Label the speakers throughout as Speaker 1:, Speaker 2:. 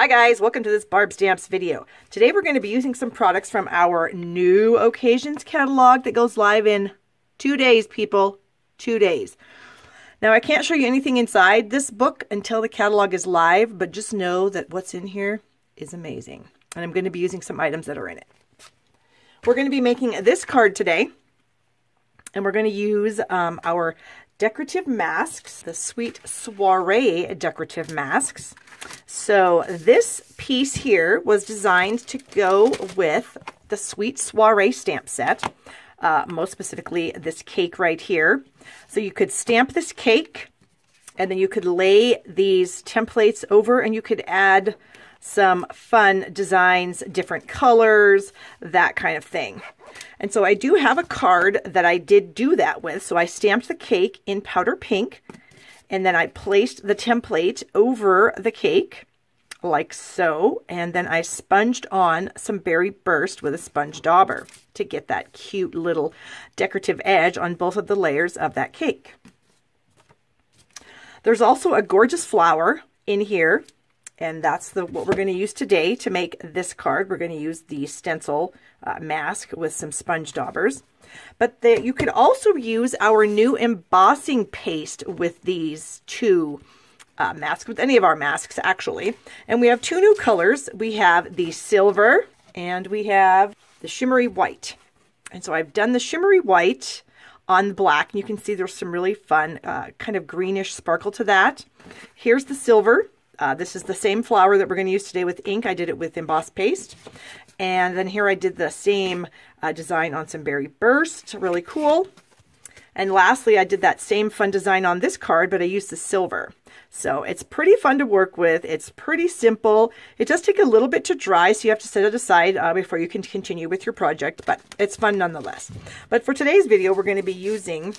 Speaker 1: Hi guys, welcome to this Barb Stamps video. Today we're going to be using some products from our new occasions catalog that goes live in 2 days, people. 2 days. Now I can't show you anything inside this book until the catalog is live, but just know that what's in here is amazing. And I'm going to be using some items that are in it. We're going to be making this card today, and we're going to use our decorative masks, the Sweet Soiree decorative masks. So this piece here was designed to go with the Sweet Soiree stamp set, most specifically this cake right here. So you could stamp this cake, and then you could lay these templates over, and you could add some fun designs, different colors, that kind of thing. And so I do have a card that I did do that with. So I stamped the cake in powder pink, and then I placed the template over the cake like so, and then I sponged on some Berry Burst with a sponge dauber to get that cute little decorative edge on both of the layers of that cake. There's also a gorgeous flower in here, and that's what we're going to use today to make this card. We're going to use the stencil mask with some sponge daubers. But you could also use our new embossing paste with these two masks, with any of our masks actually. And we have two new colors. We have the silver and we have the shimmery white. And so I've done the shimmery white on the black, and you can see there's some really fun kind of greenish sparkle to that. Here's the silver. This is the same flower that we're going to use today with ink. I did it with embossed paste. And then here I did the same design on some Berry Burst. Really cool. And lastly, I did that same fun design on this card, but I used the silver. So it's pretty fun to work with. It's pretty simple. It does take a little bit to dry, so you have to set it aside before you can continue with your project, but it's fun nonetheless. But for today's video, we're going to be using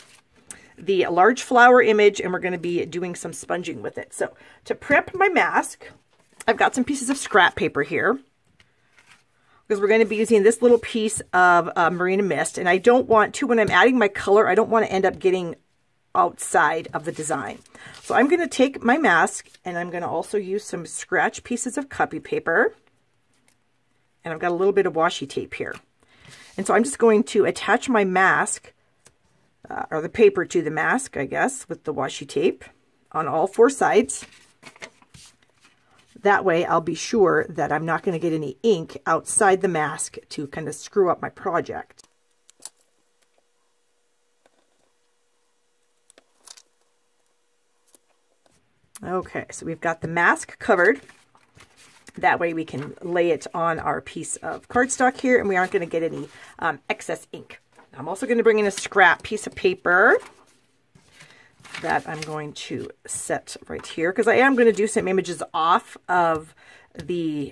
Speaker 1: the large flower image, and we're going to be doing some sponging with it. So to prep my mask, I've got some pieces of scrap paper here, because we're going to be using this little piece of Marina Mist, and I don't want to, when I'm adding my color, I don't want to end up getting outside of the design. So I'm going to take my mask, and I'm going to also use some scratch pieces of copy paper, and I've got a little bit of washi tape here. And so I'm just going to attach my mask, or the paper to the mask, I guess, with the washi tape on all 4 sides. That way I'll be sure that I'm not going to get any ink outside the mask to kind of screw up my project. Okay, so we've got the mask covered. That way we can lay it on our piece of cardstock here, and we aren't going to get any excess ink. I'm also going to bring in a scrap piece of paper that I'm going to set right here, because I am going to do some images off of the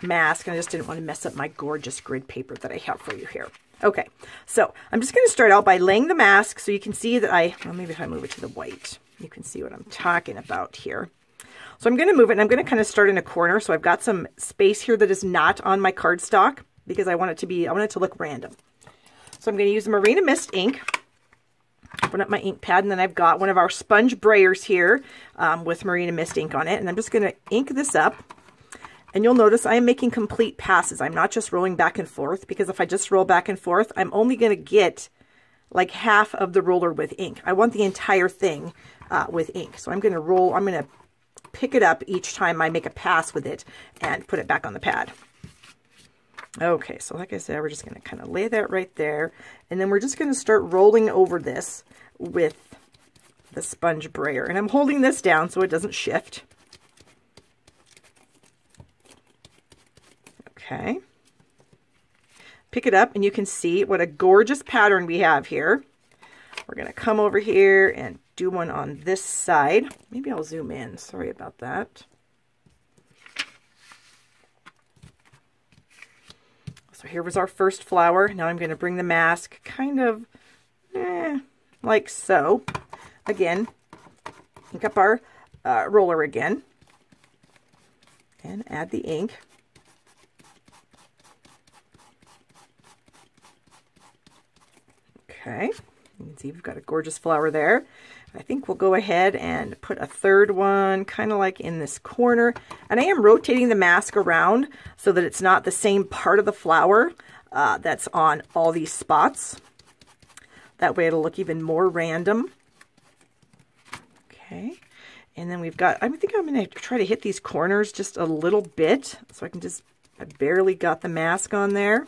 Speaker 1: mask, and I just didn't want to mess up my gorgeous grid paper that I have for you here. Okay, so I'm just going to start out by laying the mask so you can see that well, maybe if I move it to the white, you can see what I'm talking about here. So I'm going to move it, and I'm going to kind of start in a corner, so I've got some space here that is not on my cardstock, because I want it to look random. So I'm going to use Marina Mist ink. Open up my ink pad, and then I've got one of our sponge brayers here with Marina Mist ink on it, and I'm just going to ink this up. And you'll notice I am making complete passes. I'm not just rolling back and forth, because if I just roll back and forth, I'm only going to get like half of the roller with ink. I want the entire thing with ink. So I'm going to pick it up each time I make a pass with it and put it back on the pad. Okay, so like I said, we're just going to kind of lay that right there, and then we're just going to start rolling over this with the sponge brayer. And I'm holding this down so it doesn't shift. Okay. Pick it up, and you can see what a gorgeous pattern we have here. We're going to come over here and do one on this side. Maybe I'll zoom in. Sorry about that. So here was our first flower. Now I'm going to bring the mask kind of like so. Again, ink up our roller again, and add the ink. Okay, you can see we've got a gorgeous flower there. I think we'll go ahead and put a third one kind of like in this corner. And I am rotating the mask around so that it's not the same part of the flower that's on all these spots. That way it'll look even more random. Okay. And then we've got, I think I'm going to try to hit these corners just a little bit. So I can just, I barely got the mask on there.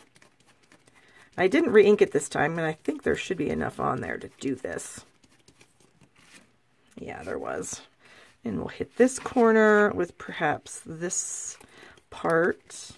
Speaker 1: I didn't re-ink it this time, and I think there should be enough on there to do this. Yeah, there was. And we'll hit this corner with perhaps this part.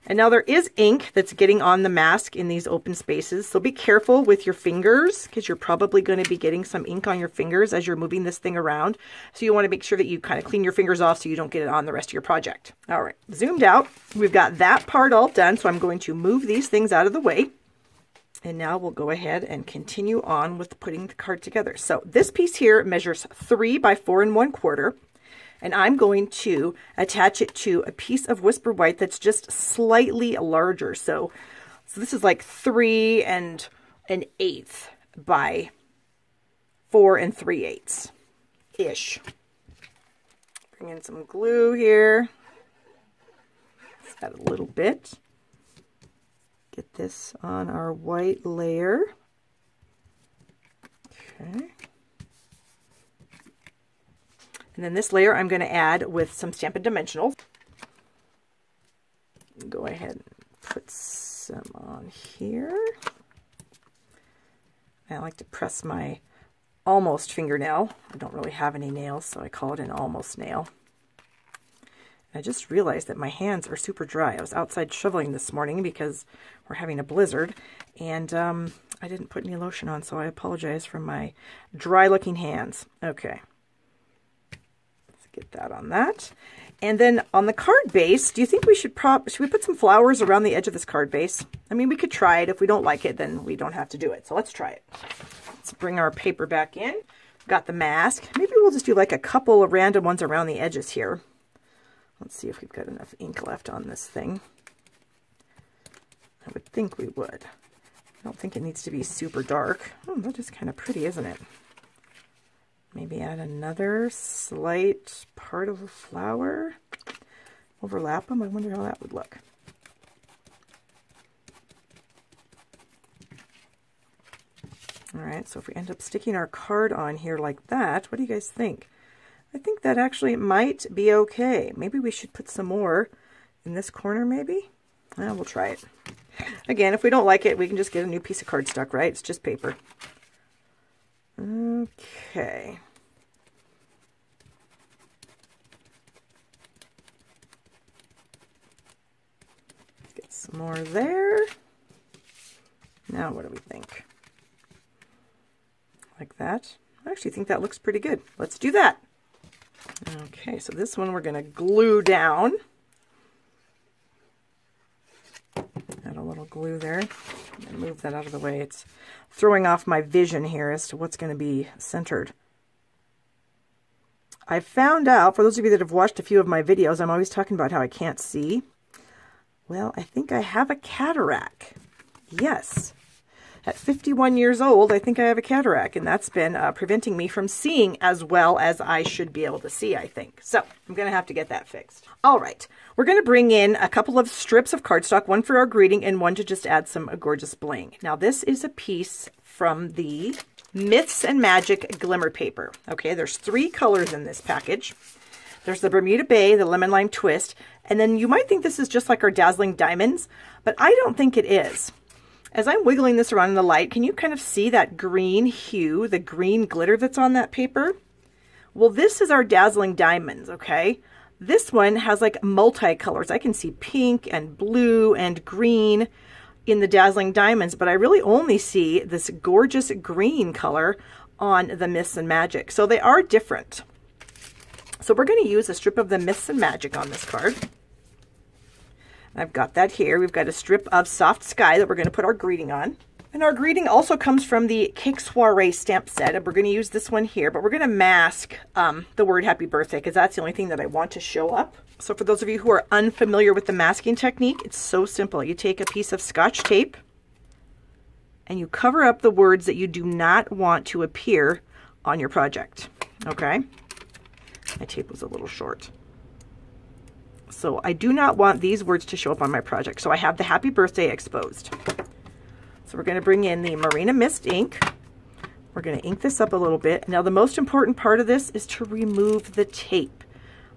Speaker 1: And now there is ink that's getting on the mask in these open spaces, so be careful with your fingers because you're probably going to be getting some ink on your fingers as you're moving this thing around. So you want to make sure that you kind of clean your fingers off so you don't get it on the rest of your project. All right, zoomed out. We've got that part all done, so I'm going to move these things out of the way. And now we'll go ahead and continue on with putting the card together. So this piece here measures 3 by 4 1/4. And I'm going to attach it to a piece of Whisper White that's just slightly larger. So this is like 3 1/8 by 4 3/8 ish. Bring in some glue here. Let's add a little bit. Get this on our white layer. Okay. And then this layer I'm going to add with some Stampin' Dimensionals. Go ahead and put some on here. I like to press my almost fingernail. I don't really have any nails, so I call it an almost nail. I just realized that my hands are super dry. I was outside shoveling this morning because we're having a blizzard, and I didn't put any lotion on, so I apologize for my dry-looking hands. Okay. Get that on that. And then on the card base, do you think we should we put some flowers around the edge of this card base? I mean, we could try it. If we don't like it, then we don't have to do it. So let's try it. Let's bring our paper back in. Got the mask. Maybe we'll just do like a couple of random ones around the edges here. Let's see if we've got enough ink left on this thing. I would think we would. I don't think it needs to be super dark. Oh, that is kind of pretty, isn't it? Maybe add another slight part of a flower. Overlap them. I wonder how that would look. All right, so if we end up sticking our card on here like that, what do you guys think? I think that actually might be okay. Maybe we should put some more in this corner, maybe? Well, we'll try it. Again, if we don't like it, we can just get a new piece of cardstock, right? It's just paper. Okay. Get some more there. Now what do we think? Like that? I actually think that looks pretty good. Let's do that. Okay, so this one we're going to glue down. Add a little glue there. And move that out of the way. It's throwing off my vision here as to what's going to be centered. I found out, for those of you that have watched a few of my videos, I'm always talking about how I can't see. Well, I think I have a cataract. Yes. At 51 years old, I think I have a cataract, and that's been preventing me from seeing as well as I should be able to see, I think. So I'm going to have to get that fixed. All right, we're going to bring in a couple of strips of cardstock, one for our greeting and one to just add some gorgeous bling. Now, this is a piece from the Myths and Magic Glimmer Paper. Okay, there's 3 colors in this package. There's the Bermuda Bay, the Lemon Lime Twist, and then you might think this is just like our Dazzling Diamonds, but I don't think it is. As I'm wiggling this around in the light, can you kind of see that green hue, the green glitter that's on that paper? Well, this is our Dazzling Diamonds, okay? This one has like multicolors. I can see pink and blue and green in the Dazzling Diamonds, but I really only see this gorgeous green color on the Myths and Magic. So they are different. So we're going to use a strip of the Myths and Magic on this card. I've got that here. We've got a strip of Soft Sky that we're going to put our greeting on. And our greeting also comes from the Cake Soiree stamp set. And we're going to use this one here, but we're going to mask the word Happy Birthday because that's the only thing that I want to show up. So for those of you who are unfamiliar with the masking technique, it's so simple. You take a piece of Scotch tape and you cover up the words that you do not want to appear on your project. Okay? My tape was a little short. So I do not want these words to show up on my project. So I have the happy birthday exposed. So we're going to bring in the Marina Mist ink. We're going to ink this up a little bit. Now the most important part of this is to remove the tape.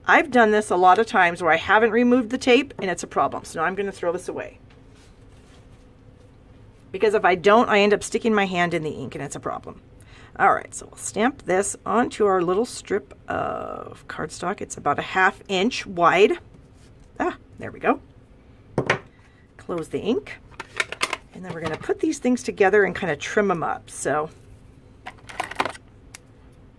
Speaker 1: I've done this a lot of times where I haven't removed the tape and it's a problem. So now I'm going to throw this away. Because if I don't, I end up sticking my hand in the ink and it's a problem. All right, so we'll stamp this onto our little strip of cardstock. It's about a 1/2 inch wide. Ah, there we go. Close the ink. And then we're going to put these things together and kind of trim them up. So,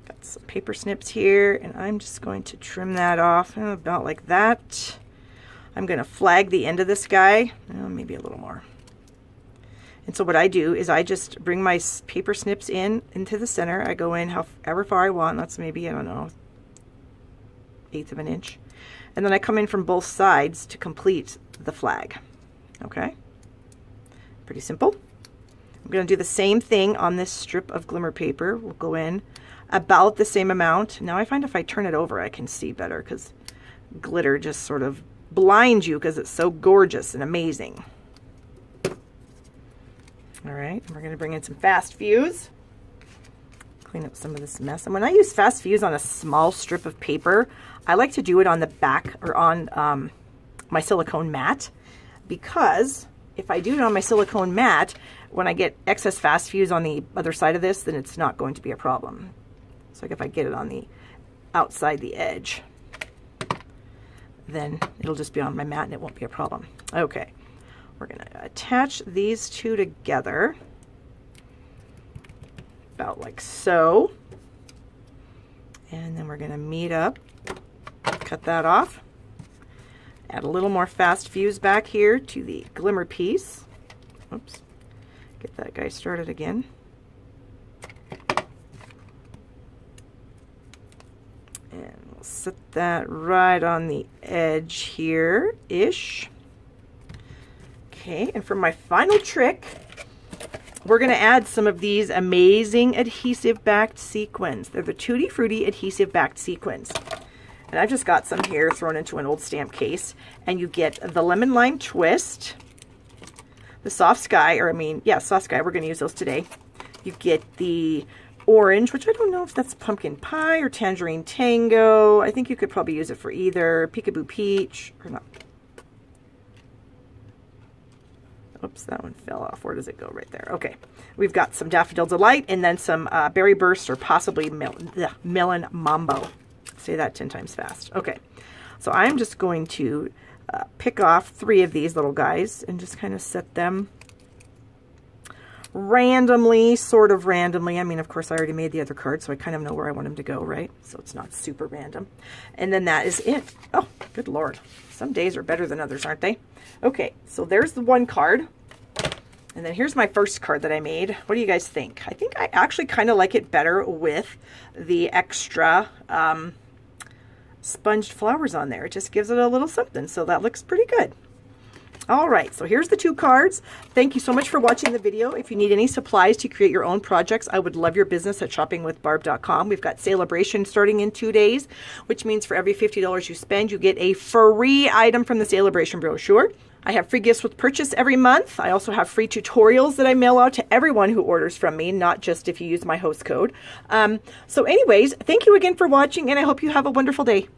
Speaker 1: got some paper snips here, and I'm just going to trim that off about like that. I'm going to flag the end of this guy, maybe a little more. And so what I do is I just bring my paper snips into the center. I go in however far I want. That's maybe, I don't know, 1/8 of an inch. And then I come in from both sides to complete the flag. Okay? Pretty simple. I'm going to do the same thing on this strip of glimmer paper. We'll go in about the same amount. Now I find if I turn it over, I can see better because glitter just sort of blinds you because it's so gorgeous and amazing. All right, we're going to bring in some Fast Fuse. Clean up some of this mess. And when I use Fast Fuse on a small strip of paper, I like to do it on the back or on my silicone mat, because if I do it on my silicone mat, when I get excess Fast Fuse on the other side of this, then it's not going to be a problem. So like if I get it on the outside the edge, then it'll just be on my mat and it won't be a problem. Okay. We're going to attach these two together about like so. And then we're going to meet up, cut that off, add a little more Fast Fuse back here to the glimmer piece. Oops, get that guy started again. And we'll set that right on the edge here-ish. Okay, and for my final trick, we're going to add some of these amazing adhesive backed sequins. They're the Tutti Frutti adhesive backed sequins. And I've just got some here thrown into an old stamp case. And you get the Lemon Lime Twist, the Soft Sky, Soft Sky, we're going to use those today. You get the Orange, which I don't know if that's Pumpkin Pie or Tangerine Tango. I think you could probably use it for either. Peekaboo Peach, or not. Oops, that one fell off. Where does it go? Right there. Okay. We've got some Daffodil Delight and then some Berry Burst or possibly Melon Mambo. Say that 10 times fast. Okay. So I'm just going to pick off 3 of these little guys and just kind of set them randomly, sort of randomly. I mean, of course, I already made the other card, so I kind of know where I want them to go, right? So it's not super random. And then that is it. Oh, good Lord. Some days are better than others, aren't they? Okay, so there's the one card. And then here's my first card that I made. What do you guys think? I think I actually kind of like it better with the extra sponged flowers on there. It just gives it a little something, so that looks pretty good. All right, so here's the 2 cards. Thank you so much for watching the video. If you need any supplies to create your own projects, I would love your business at shoppingwithbarb.com. We've got sale-a-bration starting in 2 days, which means for every $50 you spend, you get a free item from the Sale-a-bration brochure. I have free gifts with purchase every month. I also have free tutorials that I mail out to everyone who orders from me, not just if you use my host code. So anyways, thank you again for watching, and I hope you have a wonderful day.